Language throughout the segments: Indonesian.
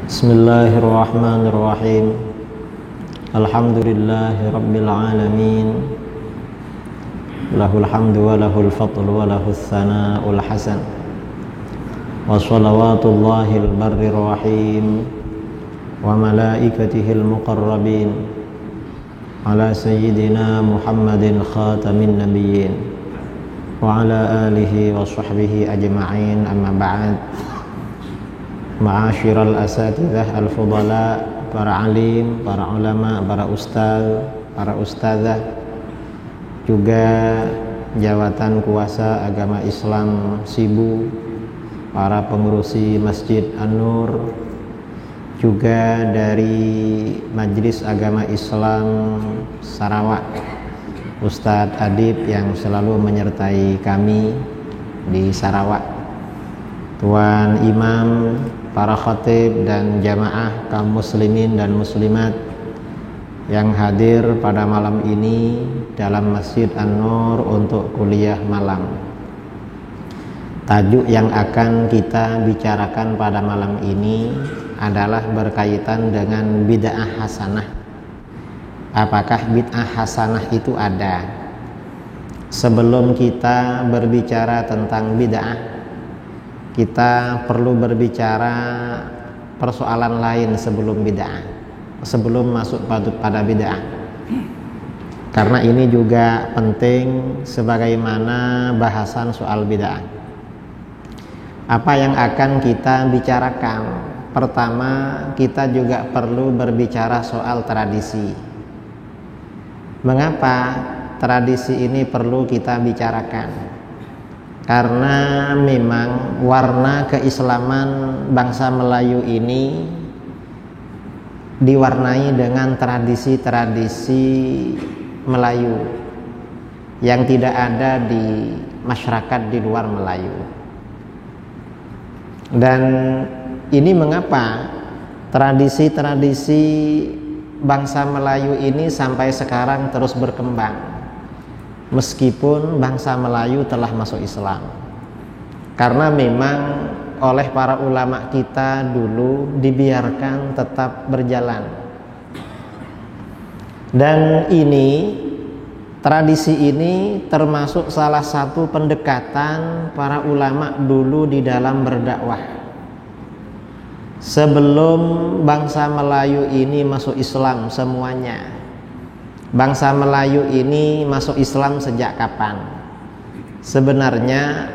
Bismillahirrahmanirrahim. Alhamdulillahi rabbil alamin. Lahul hamdu wa lahul fadlu wa lahus sana'ul hasan. Wa salawatullahil barrir rahim wa malaikatihil muqarrabin ala sayyidina Muhammadin khatamin nabiyyin wa ala alihi wa sahbihi ajma'in, amma ba'd. Ma'asyiral asatidzah al-fudala, para alim, para ulama, para ustaz, para ustazah, juga jawatan kuasa agama Islam Sibu, para pengurusi Masjid An-Nur, juga dari Majelis Agama Islam Sarawak, Ustadz Adib yang selalu menyertai kami di Sarawak, Tuan Imam, para khatib dan jamaah kaum muslimin dan muslimat yang hadir pada malam ini dalam Masjid An-Nur untuk kuliah malam. Tajuk yang akan kita bicarakan pada malam ini adalah berkaitan dengan bid'ah hasanah. Apakah bid'ah hasanah itu ada? Sebelum kita berbicara tentang bid'ah, kita perlu berbicara persoalan lain sebelum bid'ah, sebelum masuk pada bid'ah, karena ini juga penting sebagaimana bahasan soal bid'ah. Apa yang akan kita bicarakan? Pertama, kita juga perlu berbicara soal tradisi. Mengapa tradisi ini perlu kita bicarakan? Karena memang warna keislaman bangsa Melayu ini diwarnai dengan tradisi-tradisi Melayu yang tidak ada di masyarakat di luar Melayu. Dan ini mengapa tradisi-tradisi bangsa Melayu ini sampai sekarang terus berkembang meskipun bangsa Melayu telah masuk Islam. Karena memang oleh para ulama kita dulu dibiarkan tetap berjalan. Dan ini, tradisi ini termasuk salah satu pendekatan para ulama dulu di dalam berdakwah. Sebelum bangsa Melayu ini masuk Islam semuanya, bangsa Melayu ini masuk Islam sejak kapan? Sebenarnya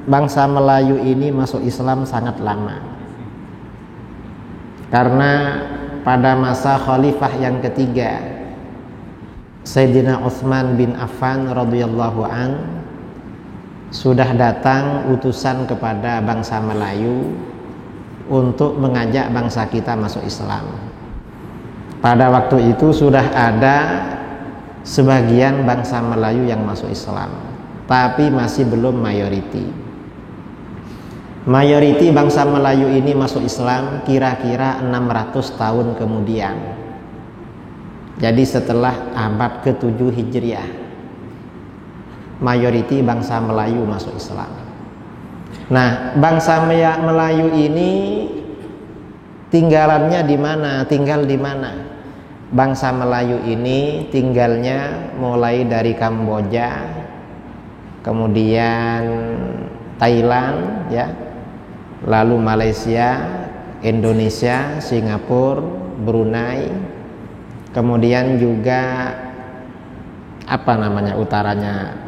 bangsa Melayu ini masuk Islam sangat lama. Karena pada masa khalifah yang ketiga, Sayyidina Utsman bin Affan radhiyallahu an, sudah datang utusan kepada bangsa Melayu untuk mengajak bangsa kita masuk Islam. Pada waktu itu sudah ada sebagian bangsa Melayu yang masuk Islam, tapi masih belum mayoriti. Mayoriti bangsa Melayu ini masuk Islam kira-kira 600 tahun kemudian. Jadi setelah abad ke-7 Hijriah, mayoriti bangsa Melayu masuk Islam. Nah, bangsa Melayu ini tinggalannya di mana? Tinggal di mana? Bangsa Melayu ini tinggalnya mulai dari Kamboja, kemudian Thailand, ya, lalu Malaysia, Indonesia, Singapura, Brunei, kemudian juga utaranya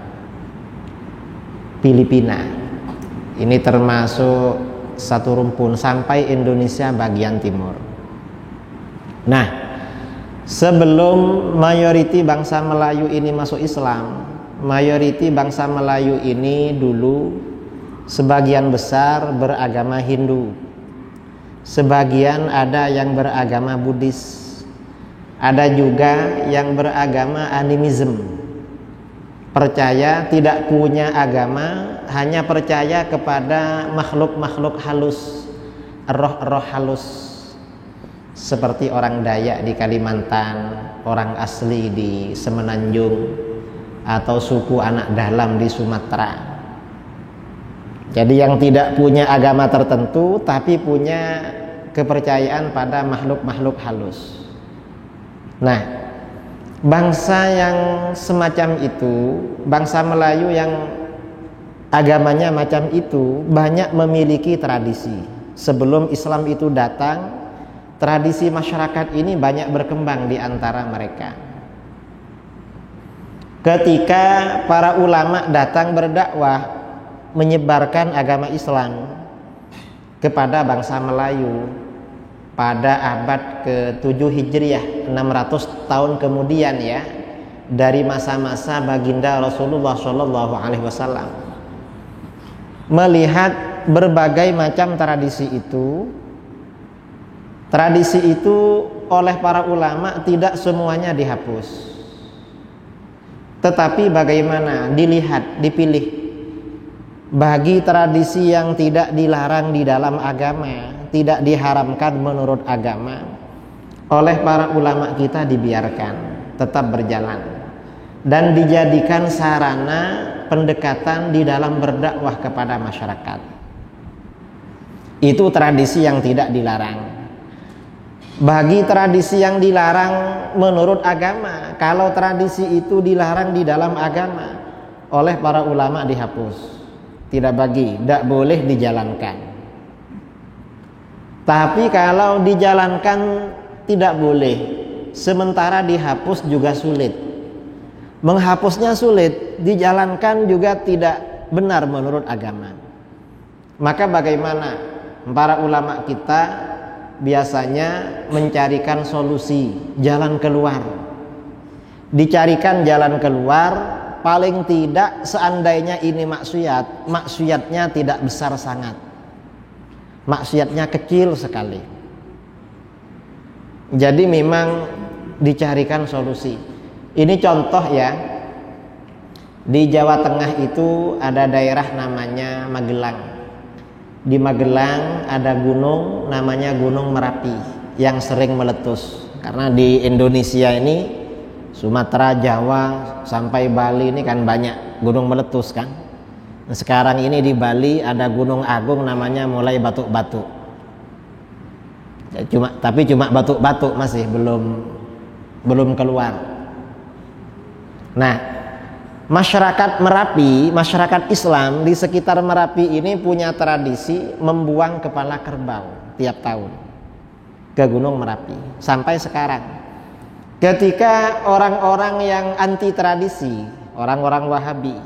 Filipina. Ini termasuk satu rumpun sampai Indonesia bagian timur. Nah, sebelum mayoriti bangsa Melayu ini masuk Islam, mayoriti bangsa Melayu ini dulu sebagian besar beragama Hindu, sebagian ada yang beragama Buddhis, ada juga yang beragama animism, percaya tidak punya agama, hanya percaya kepada makhluk-makhluk halus, roh-roh halus, seperti orang Dayak di Kalimantan, orang asli di Semenanjung, atau suku anak dalam di Sumatera. Jadi yang tidak punya agama tertentu tapi punya kepercayaan pada makhluk-makhluk halus. Nah, bangsa yang semacam itu, bangsa Melayu yang agamanya macam itu, banyak memiliki tradisi. Sebelum Islam itu datang, tradisi masyarakat ini banyak berkembang di antara mereka. Ketika para ulama datang berdakwah menyebarkan agama Islam kepada bangsa Melayu pada abad ke-7 Hijriah, 600 tahun kemudian ya, dari masa-masa baginda Rasulullah SAW, melihat berbagai macam tradisi itu oleh para ulama tidak semuanya dihapus. Tetapi bagaimana? Dilihat, dipilih. Bagi tradisi yang tidak dilarang di dalam agama, tidak diharamkan menurut agama, oleh para ulama kita dibiarkan tetap berjalan dan dijadikan sarana pendekatan di dalam berdakwah kepada masyarakat. Itu tradisi yang tidak dilarang. Bagi tradisi yang dilarang menurut agama, kalau tradisi itu dilarang di dalam agama, oleh para ulama dihapus. Tidak bagi, tidak boleh dijalankan. Tapi kalau dijalankan tidak boleh, sementara dihapus juga sulit. Menghapusnya sulit, dijalankan juga tidak benar menurut agama. Maka bagaimana? Para ulama kita biasanya mencarikan solusi, jalan keluar. Dicarikan jalan keluar, paling tidak seandainya ini maksiatnya tidak besar sangat. Maksiatnya kecil sekali. Jadi memang dicarikan solusi. Ini contoh ya. Di Jawa Tengah itu ada daerah namanya Magelang. Di Magelang ada gunung namanya Gunung Merapi yang sering meletus. Karena di Indonesia ini, Sumatera, Jawa sampai Bali ini kan banyak gunung meletus kan. Nah, sekarang ini di Bali ada gunung agung namanya mulai batuk-batuk. Ya, tapi cuma batuk-batuk masih belum keluar. Nah, masyarakat Merapi, masyarakat Islam di sekitar Merapi ini punya tradisi membuang kepala kerbau tiap tahun ke Gunung Merapi sampai sekarang. Ketika orang-orang yang anti tradisi, orang-orang Wahabi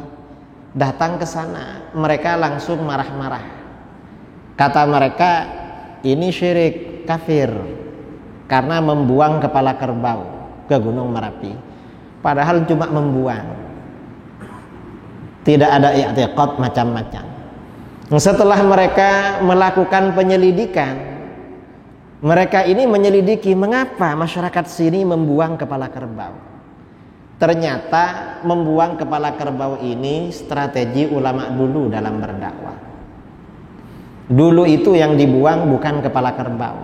datang ke sana, mereka langsung marah-marah. Kata mereka, ini syirik, kafir, karena membuang kepala kerbau ke Gunung Merapi. Padahal cuma membuang, tidak ada i'tiqad macam-macam. Setelah mereka melakukan penyelidikan, mereka ini menyelidiki mengapa masyarakat sini membuang kepala kerbau. Ternyata membuang kepala kerbau ini strategi ulama dulu dalam berdakwah. Dulu itu yang dibuang bukan kepala kerbau,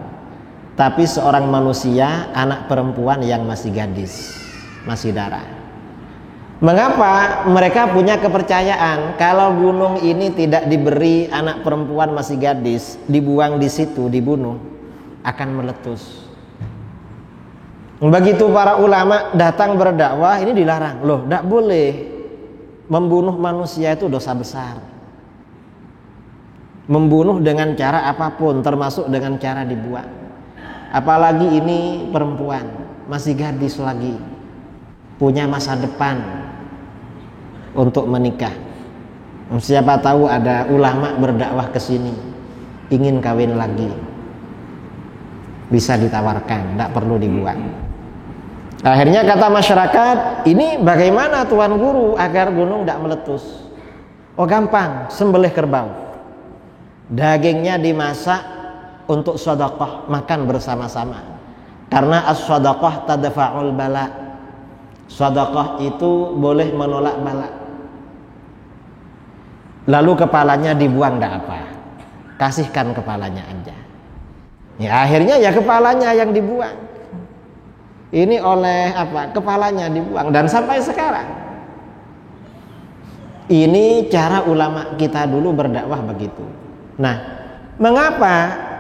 tapi seorang manusia, anak perempuan yang masih gadis, masih darah. Mengapa? Mereka punya kepercayaan kalau gunung ini tidak diberi anak perempuan masih gadis, dibuang di situ, dibunuh, akan meletus. Begitu para ulama datang berdakwah, ini dilarang. Loh, tidak boleh membunuh manusia, itu dosa besar. Membunuh dengan cara apapun, termasuk dengan cara dibuang. Apalagi ini perempuan, masih gadis lagi, punya masa depan untuk menikah. Siapa tahu ada ulama berdakwah ke sini, ingin kawin lagi, bisa ditawarkan, tidak perlu dibuang. Akhirnya kata masyarakat, ini bagaimana Tuan Guru agar gunung tidak meletus? Oh gampang, sembelih kerbau, dagingnya dimasak untuk sedekah, makan bersama-sama. Karena as-sedekah tadfa'ul bala, sedekah itu boleh menolak bala. Lalu kepalanya dibuang, tidak apa, kasihkan kepalanya aja. Ya akhirnya ya kepalanya yang dibuang. Ini oleh apa? Kepalanya dibuang, dan sampai sekarang. Ini cara ulama kita dulu berdakwah begitu. Nah, mengapa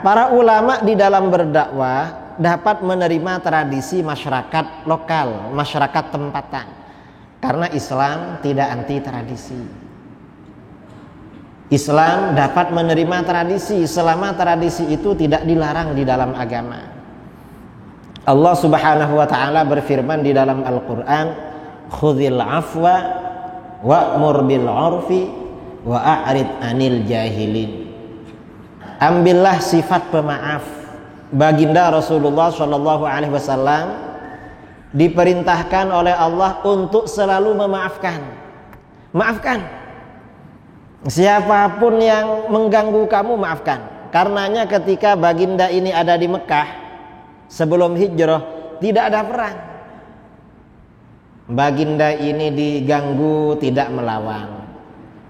para ulama di dalam berdakwah dapat menerima tradisi masyarakat lokal, masyarakat tempatan. Karena Islam tidak anti tradisi. Islam dapat menerima tradisi selama tradisi itu tidak dilarang di dalam agama. Allah Subhanahu wa taala berfirman di dalam Al-Qur'an, "Khudzil afwa wa'mur bil 'urfi wa a'rid 'anil jahilin." Ambillah sifat pemaaf. Baginda Rasulullah Shallallahu alaihi wasallam diperintahkan oleh Allah untuk selalu memaafkan. Maafkan. Siapapun yang mengganggu kamu, maafkan. Karenanya ketika baginda ini ada di Mekah sebelum hijrah, tidak ada perang. Baginda ini diganggu, tidak melawan.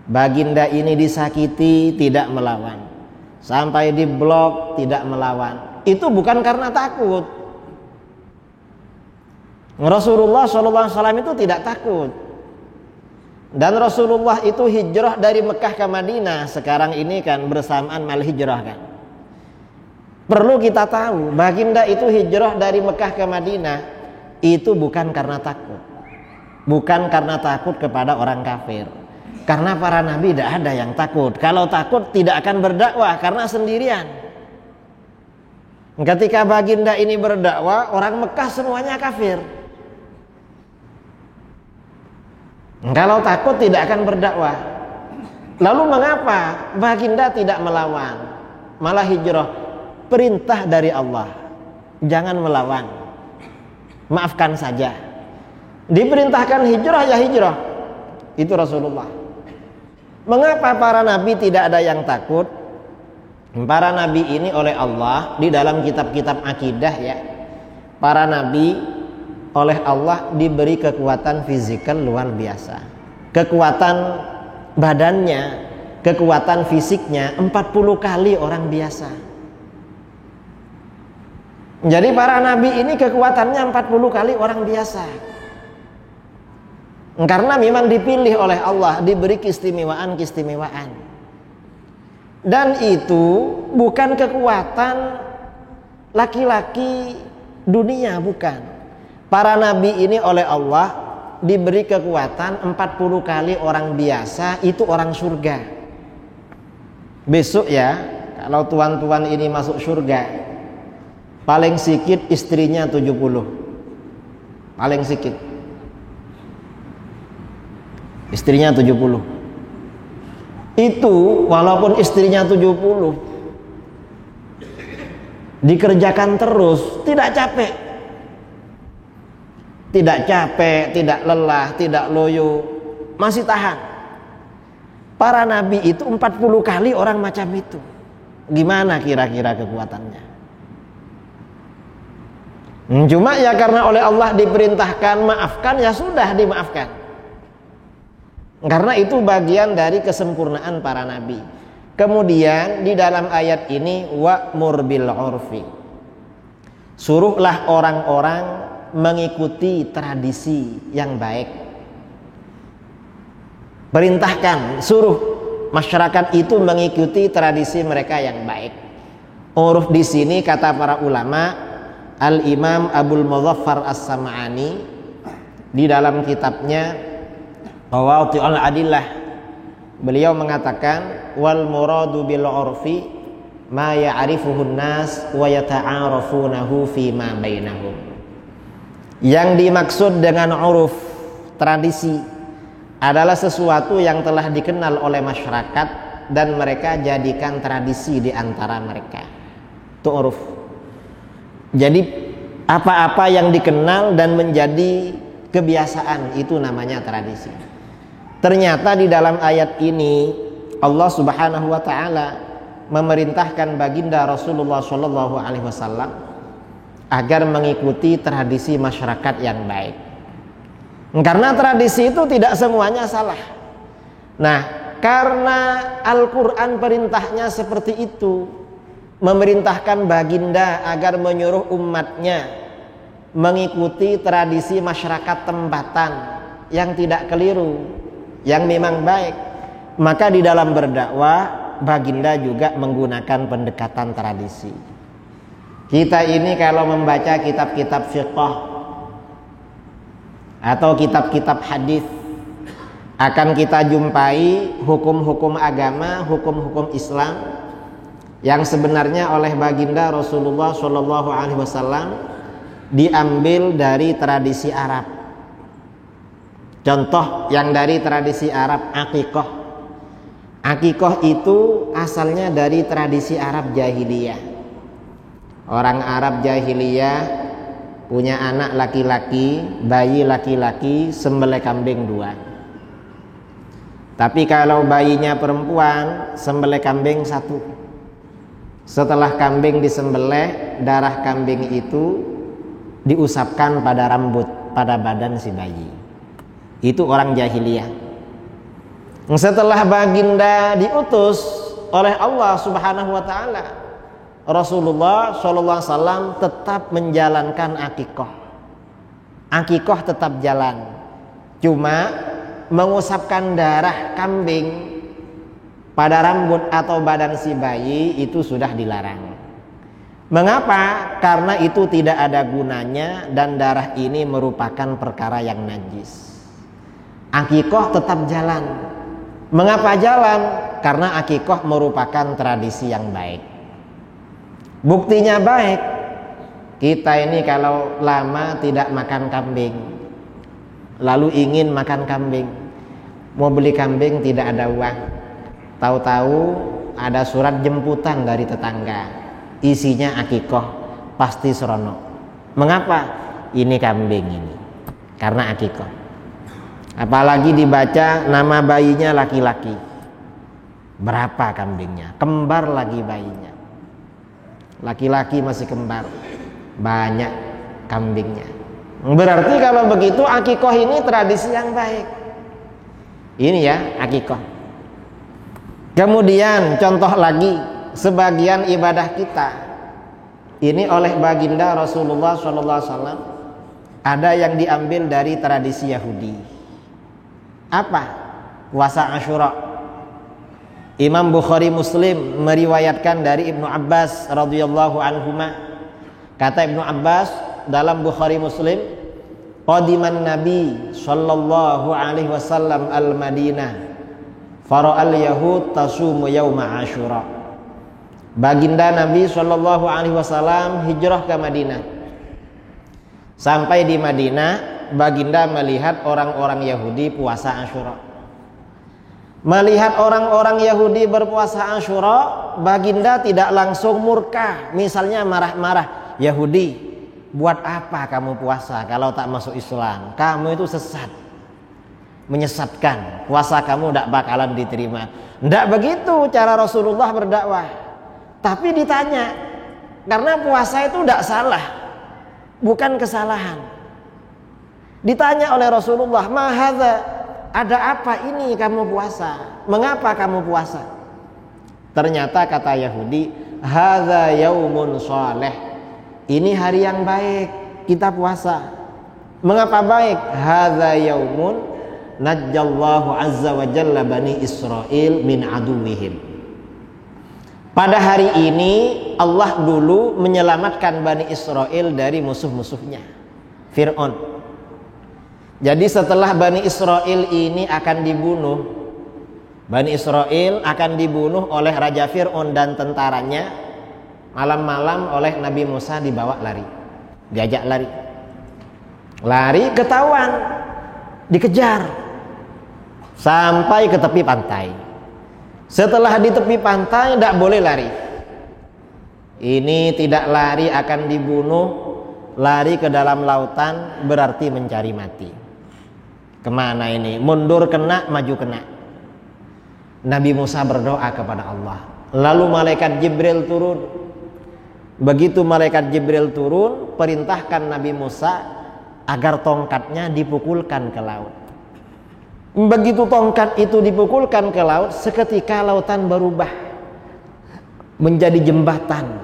Baginda ini disakiti, tidak melawan. Sampai diblok, tidak melawan. Itu bukan karena takut. Rasulullah SAW itu tidak takut. Dan Rasulullah itu hijrah dari Mekah ke Madinah. Sekarang ini kan bersamaan mal hijrah kan. Perlu kita tahu, baginda itu hijrah dari Mekah ke Madinah itu bukan karena takut. Bukan karena takut kepada orang kafir. Karena para nabi tidak ada yang takut. Kalau takut tidak akan berdakwah karena sendirian. Ketika baginda ini berdakwah, orang Mekah semuanya kafir. Kalau takut tidak akan berdakwah. Lalu mengapa baginda tidak melawan, malah hijrah? Perintah dari Allah, jangan melawan, maafkan saja. Diperintahkan hijrah ya hijrah. Itu Rasulullah. Mengapa para nabi tidak ada yang takut? Para nabi ini oleh Allah di dalam kitab-kitab akidah ya, para nabi oleh Allah diberi kekuatan fisikal luar biasa. Kekuatan badannya, kekuatan fisiknya 40 kali orang biasa. Jadi para nabi ini kekuatannya 40 kali orang biasa. Karena memang dipilih oleh Allah, diberi keistimewaan. Dan itu bukan kekuatan laki-laki dunia, bukan. Para nabi ini oleh Allah diberi kekuatan 40 kali orang biasa, itu orang surga. Besok ya, kalau tuan-tuan ini masuk surga, paling sedikit istrinya 70. Paling sedikit istrinya 70. Itu walaupun istrinya 70 dikerjakan terus, tidak capek. Tidak capek, tidak lelah, tidak loyo, masih tahan. Para nabi itu 40 kali orang macam itu. Gimana kira-kira kekuatannya? Cuma ya karena oleh Allah diperintahkan maafkan, ya sudah dimaafkan. Karena itu bagian dari kesempurnaan para nabi. Kemudian di dalam ayat ini wa'mur bil 'urfi. Suruhlah orang-orang mengikuti tradisi yang baik. Perintahkan, suruh masyarakat itu mengikuti tradisi mereka yang baik. Uruf di sini kata para ulama, Al-Imam Abul Muzaffar As-Sam'ani di dalam kitabnya Qawaati'ul Adillah, beliau mengatakan wal muradu bil 'urfi ma ya'rifuhun nas wa yata'arafunahu fi ma bainahum. Yang dimaksud dengan uruf, tradisi, adalah sesuatu yang telah dikenal oleh masyarakat dan mereka jadikan tradisi di antara mereka. Itu uruf. Jadi apa-apa yang dikenal dan menjadi kebiasaan, itu namanya tradisi. Ternyata di dalam ayat ini Allah Subhanahu wa taala memerintahkan baginda Rasulullah Shallallahu alaihi wasallam agar mengikuti tradisi masyarakat yang baik. Karena tradisi itu tidak semuanya salah. Nah, karena Al-Qur'an perintahnya seperti itu, memerintahkan baginda agar menyuruh umatnya mengikuti tradisi masyarakat tempatan yang tidak keliru, yang memang baik. Maka di dalam berdakwah baginda juga menggunakan pendekatan tradisi. Kita ini kalau membaca kitab-kitab fiqh atau kitab-kitab hadis, akan kita jumpai hukum-hukum agama, hukum-hukum Islam yang sebenarnya oleh baginda Rasulullah SAW diambil dari tradisi Arab. Contoh yang dari tradisi Arab, akikah. Akikah itu asalnya dari tradisi Arab jahiliyah. Orang Arab jahiliyah punya anak laki-laki, bayi laki-laki, sembelih kambing 2. Tapi kalau bayinya perempuan, sembelih kambing 1. Setelah kambing disembelih, darah kambing itu diusapkan pada rambut, pada badan si bayi. Itu orang jahiliyah. Setelah baginda diutus oleh Allah Subhanahu wa taala, Rasulullah SAW tetap menjalankan akikah. Akikah tetap jalan. Cuma mengusapkan darah kambing pada rambut atau badan si bayi itu sudah dilarang. Mengapa? Karena itu tidak ada gunanya dan darah ini merupakan perkara yang najis. Akikah tetap jalan. Mengapa jalan? Karena akikah merupakan tradisi yang baik. Buktinya baik. Kita ini kalau lama tidak makan kambing, lalu ingin makan kambing, mau beli kambing tidak ada uang, tahu-tahu ada surat jemputan dari tetangga, isinya akikah, pasti serono. Mengapa? Ini kambing ini, karena akikah. Apalagi dibaca nama bayinya laki-laki, berapa kambingnya? Kembar lagi bayinya, laki-laki masih kembar, banyak kambingnya. Berarti kalau begitu akikah ini tradisi yang baik. Ini ya akikah. Kemudian contoh lagi, sebagian ibadah kita ini oleh baginda Rasulullah SAW ada yang diambil dari tradisi Yahudi. Apa? Puasa Asyura. Imam Bukhari Muslim meriwayatkan dari Ibnu Abbas radhiyallahu anhuma. Kata Ibnu Abbas dalam Bukhari Muslim, qadiman Nabi sallallahu alaihi wasallam al-Madinah fara'al yahud tasumu yauma Asyura. Baginda Nabi sallallahu alaihi wasallam hijrah ke Madinah. Sampai di Madinah, baginda melihat orang-orang Yahudi puasa Asyura. Melihat orang-orang Yahudi berpuasa Asyura, baginda tidak langsung murka, misalnya marah-marah, Yahudi, buat apa kamu puasa kalau tak masuk Islam? Kamu itu sesat, menyesatkan, puasa kamu tidak bakalan diterima. Tidak begitu cara Rasulullah berdakwah. Tapi ditanya, karena puasa itu tidak salah, bukan kesalahan. Ditanya oleh Rasulullah, ma hadza, ada apa ini kamu puasa? Mengapa kamu puasa? Ternyata kata Yahudi, hadza yaumun shalih, ini hari yang baik, kita puasa. Mengapa baik? Hadza yaumun najjallahu azza wa jalla bani Israil min aduwihim. Pada hari ini Allah dulu menyelamatkan Bani Israel dari musuh-musuhnya, Fir'aun. Jadi setelah Bani Israel ini akan dibunuh, Bani Israel akan dibunuh oleh Raja Fir'aun dan tentaranya. Malam-malam oleh Nabi Musa dibawa lari, diajak lari. Lari ketahuan, dikejar sampai ke tepi pantai. Setelah di tepi pantai tidak boleh lari. Ini tidak lari akan dibunuh, lari ke dalam lautan berarti mencari mati. Kemana ini? Mundur kena, maju kena. Nabi Musa berdoa kepada Allah. Lalu malaikat Jibril turun. Begitu malaikat Jibril turun, perintahkan Nabi Musa agar tongkatnya dipukulkan ke laut. Begitu tongkat itu dipukulkan ke laut, seketika lautan berubah menjadi jembatan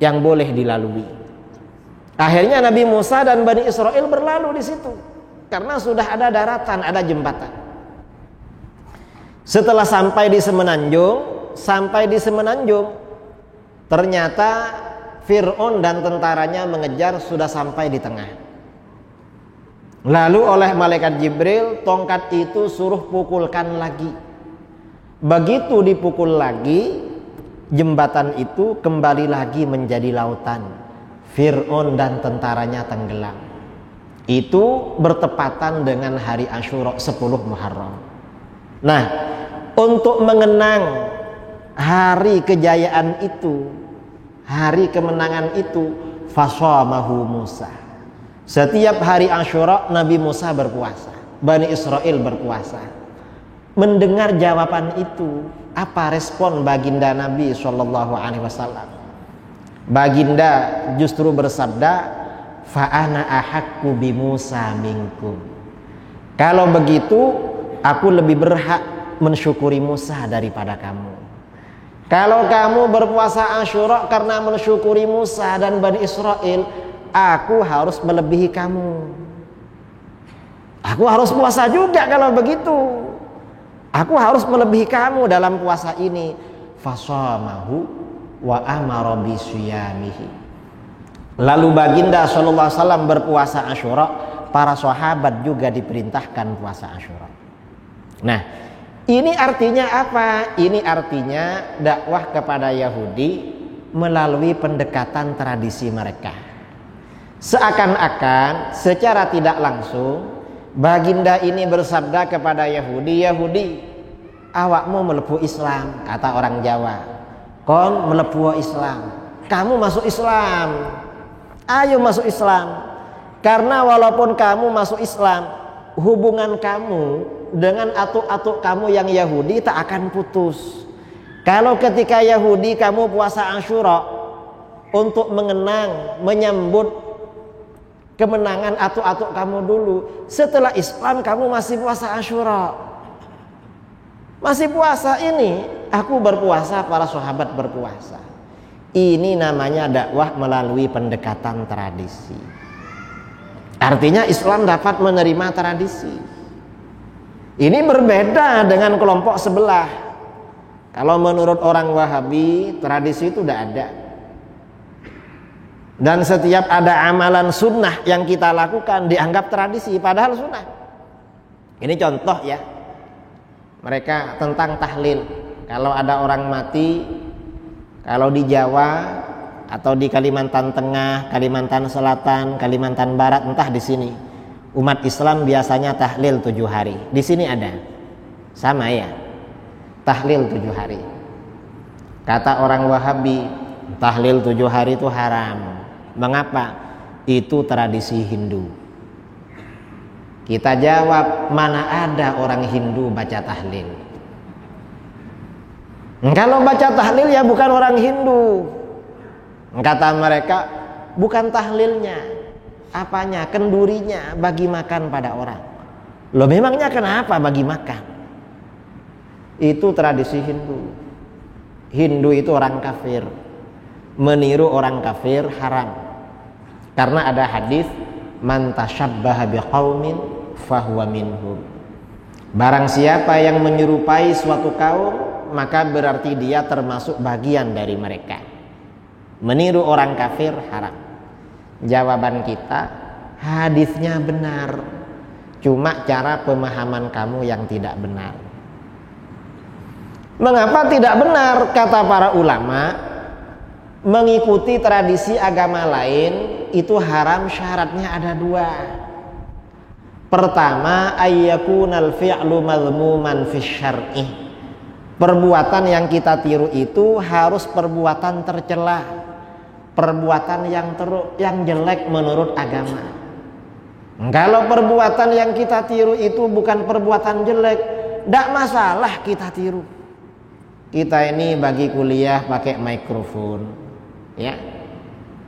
yang boleh dilalui. Akhirnya Nabi Musa dan Bani Israel berlalu di situ karena sudah ada daratan, ada jembatan. Setelah sampai di semenanjung, sampai di Semenanjung, ternyata Fir'aun dan tentaranya mengejar, sudah sampai di tengah. Lalu oleh malaikat Jibril, tongkat itu suruh pukulkan lagi. Begitu dipukul lagi, jembatan itu kembali lagi menjadi lautan. Fir'aun dan tentaranya tenggelam. Itu bertepatan dengan hari Asyura 10 Muharram. Nah, untuk mengenang hari kejayaan itu, hari kemenangan itu, fasamahu Musa. Setiap hari Asyura Nabi Musa berpuasa, Bani Israel berpuasa. Mendengar jawaban itu, apa respon baginda Nabi SAW? Baginda justru bersabda, fa ana ahaqqu bi Musa minkum. Kalau begitu, aku lebih berhak mensyukuri Musa daripada kamu. Kalau kamu berpuasa Asyura karena mensyukuri Musa dan Bani Israel, aku harus melebihi kamu. Aku harus puasa juga kalau begitu. Aku harus melebihi kamu dalam puasa ini. Fasamahu wa amara bisyamihi. Lalu baginda SAW berpuasa Asyura, para sahabat juga diperintahkan puasa Asyura. Nah, ini artinya apa? Ini artinya dakwah kepada Yahudi melalui pendekatan tradisi mereka. Seakan-akan secara tidak langsung baginda ini bersabda kepada Yahudi, Yahudi, awakmu melebu Islam, kata orang Jawa. Kon melebu Islam, kamu masuk Islam. Ayo masuk Islam. Karena walaupun kamu masuk Islam, hubungan kamu dengan atuk-atuk kamu yang Yahudi tak akan putus. Kalau ketika Yahudi kamu puasa Asyura untuk mengenang, menyambut kemenangan atuk-atuk kamu dulu, setelah Islam kamu masih puasa Asyura, masih puasa ini, aku berpuasa, para sahabat berpuasa. Ini namanya dakwah melalui pendekatan tradisi. Artinya Islam dapat menerima tradisi. Ini berbeda dengan kelompok sebelah. Kalau menurut orang Wahabi, tradisi itu tidak ada. Dan setiap ada amalan sunnah yang kita lakukan dianggap tradisi, padahal sunnah. Ini contoh ya. Mereka tentang tahlil. Kalau ada orang mati, kalau di Jawa atau di Kalimantan Tengah, Kalimantan Selatan, Kalimantan Barat, entah di sini, umat Islam biasanya tahlil 7 hari. Di sini ada, sama ya, tahlil 7 hari. Kata orang Wahabi, tahlil 7 hari itu haram. Mengapa? Itu tradisi Hindu. Kita jawab, mana ada orang Hindu baca tahlil? Kalau baca tahlil ya bukan orang Hindu. Kata mereka, bukan tahlilnya, apanya? Kendurinya, bagi makan pada orang. Loh, memangnya kenapa bagi makan? Itu tradisi Hindu. Hindu itu orang kafir. Meniru orang kafir haram. Karena ada hadis, man tasyabbaha biqaumin fahuwa minhum. Barang siapa yang menyerupai suatu kaum, maka berarti dia termasuk bagian dari mereka. Meniru orang kafir haram. Jawaban kita, hadisnya benar, cuma cara pemahaman kamu yang tidak benar. Mengapa tidak benar? Kata para ulama, mengikuti tradisi agama lain itu haram, syaratnya ada 2. Pertama, ayyakunal fi'lu madhmuman fi syar'i. Perbuatan yang kita tiru itu harus perbuatan tercela, perbuatan yang jelek menurut agama. Kalau perbuatan yang kita tiru itu bukan perbuatan jelek, tidak masalah kita tiru. Kita ini bagi kuliah pakai mikrofon, ya,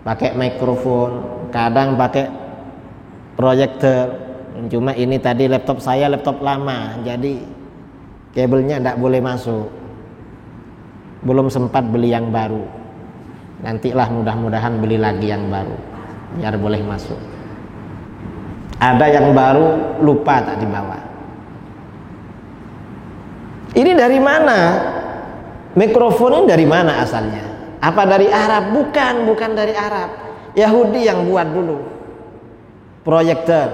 pakai mikrofon, kadang pakai proyektor. Cuma ini tadi laptop saya laptop lama, jadi kabelnya tidak boleh masuk. Belum sempat beli yang baru. Nantilah mudah-mudahan beli lagi yang baru, biar boleh masuk. Ada yang baru lupa tak dibawa. Ini dari mana? Mikrofon ini dari mana asalnya? Apa dari Arab? Bukan dari Arab. Yahudi yang buat dulu. Proyektor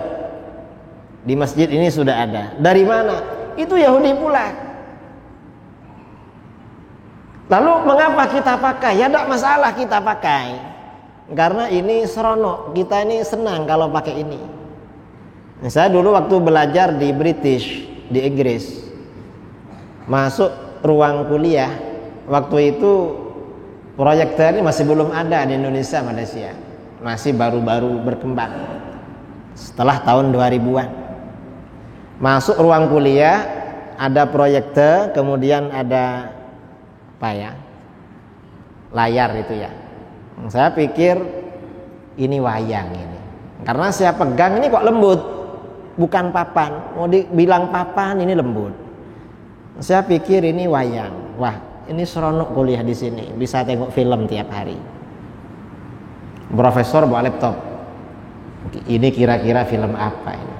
di masjid ini sudah ada. Dari mana? Itu Yahudi pula. Lalu mengapa kita pakai? Ya tidak masalah kita pakai. Karena ini seronok. Kita ini senang kalau pakai ini. Saya dulu waktu belajar di British, di Inggris, masuk ruang kuliah, waktu itu proyektor ini masih belum ada di Indonesia, Malaysia. Masih baru-baru berkembang. Setelah tahun 2000-an. Masuk ruang kuliah, ada proyektor, kemudian ada apa ya? Layar itu ya. Saya pikir ini wayang ini. Karena saya pegang ini kok lembut. Bukan papan. Mau dibilang papan, ini lembut. Saya pikir ini wayang. Wah, ini seronok kuliah di sini. Bisa tengok film tiap hari. Profesor bawa laptop. Ini kira-kira film apa ini?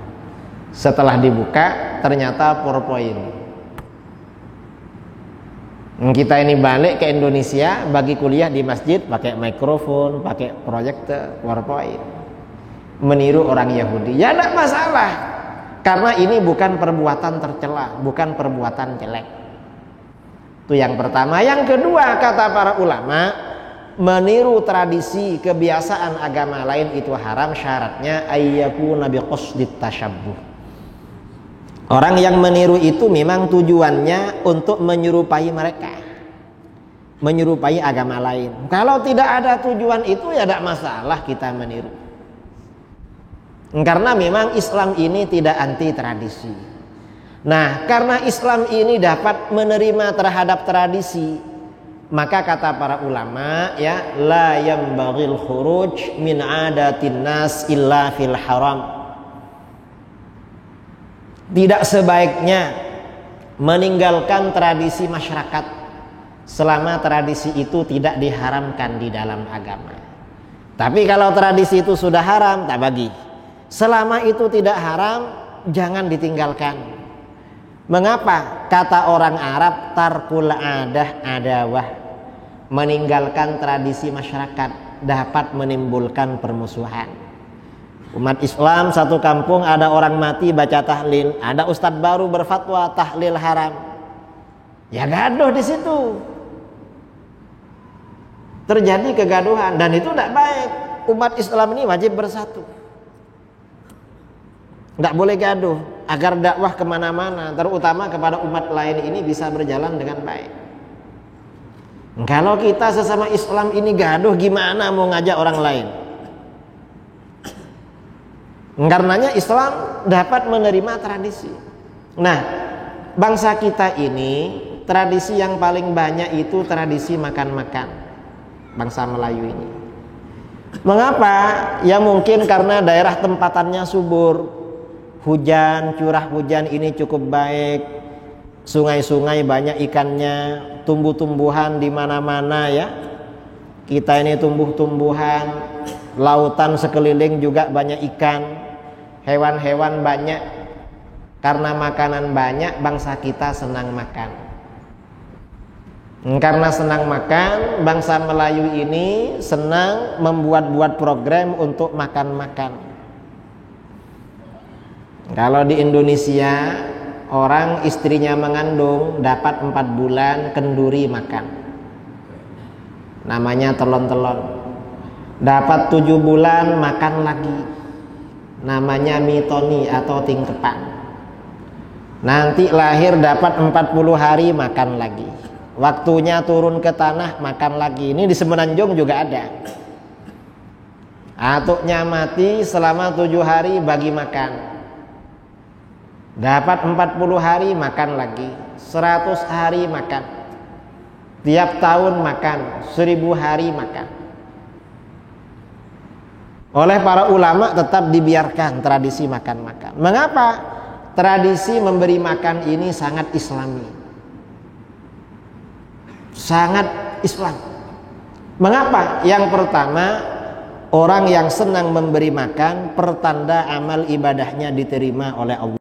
Setelah dibuka, ternyata PowerPoint. Kita ini balik ke Indonesia, bagi kuliah di masjid pakai mikrofon, pakai proyektor, PowerPoint. Meniru orang Yahudi. Ya tidak masalah. Karena ini bukan perbuatan tercela, bukan perbuatan jelek. Itu yang pertama. Yang kedua, kata para ulama, meniru tradisi kebiasaan agama lain itu haram, syaratnya ayyakuna biqasdit tasyabbuh. Orang yang meniru itu memang tujuannya untuk menyerupai mereka, menyerupai agama lain. Kalau tidak ada tujuan itu ya tidak masalah kita meniru. Karena memang Islam ini tidak anti tradisi. Nah, karena Islam ini dapat menerima terhadap tradisi, maka kata para ulama ya, la yambaghil khuruj min adatin nas illa fil haram. Tidak sebaiknya meninggalkan tradisi masyarakat selama tradisi itu tidak diharamkan di dalam agama. Tapi kalau tradisi itu sudah haram, tak bagi. Selama itu tidak haram, jangan ditinggalkan. Mengapa? Kata orang Arab, tarkul adah adawah. Meninggalkan tradisi masyarakat dapat menimbulkan permusuhan. Umat Islam satu kampung ada orang mati baca tahlil, ada ustadz baru berfatwa tahlil haram. Ya gaduh di situ. Terjadi kegaduhan dan itu tidak baik. Umat Islam ini wajib bersatu. Tidak boleh gaduh agar dakwah kemana-mana, terutama kepada umat lain ini bisa berjalan dengan baik. Kalau kita sesama Islam ini gaduh, gimana mau ngajak orang lain? Karenanya Islam dapat menerima tradisi. Nah, bangsa kita ini tradisi yang paling banyak itu tradisi makan-makan. Bangsa Melayu ini. Mengapa? Ya mungkin karena daerah tempatannya subur. Hujan, curah hujan ini cukup baik, sungai-sungai banyak ikannya, tumbuh-tumbuhan di mana-mana ya. Kita ini tumbuh-tumbuhan, lautan sekeliling juga banyak ikan, hewan-hewan banyak. Karena makanan banyak, bangsa kita senang makan. Karena senang makan, bangsa Melayu ini senang membuat-buat program untuk makan-makan. Kalau di Indonesia, orang istrinya mengandung dapat 4 bulan kenduri makan. Namanya telon-telon. Dapat 7 bulan makan lagi. Namanya mitoni atau tingkepan. Nanti lahir dapat 40 hari makan lagi. Waktunya turun ke tanah makan lagi. Ini di Semenanjung juga ada. Atuknya mati selama 7 hari bagi makan. Dapat 40 hari makan lagi, 100 hari makan, tiap tahun makan, 1000 hari makan. Oleh para ulama tetap dibiarkan tradisi makan-makan. Mengapa? Tradisi memberi makan ini sangat islami, sangat Islam. Mengapa? Yang pertama, orang yang senang memberi makan pertanda amal ibadahnya diterima oleh Allah.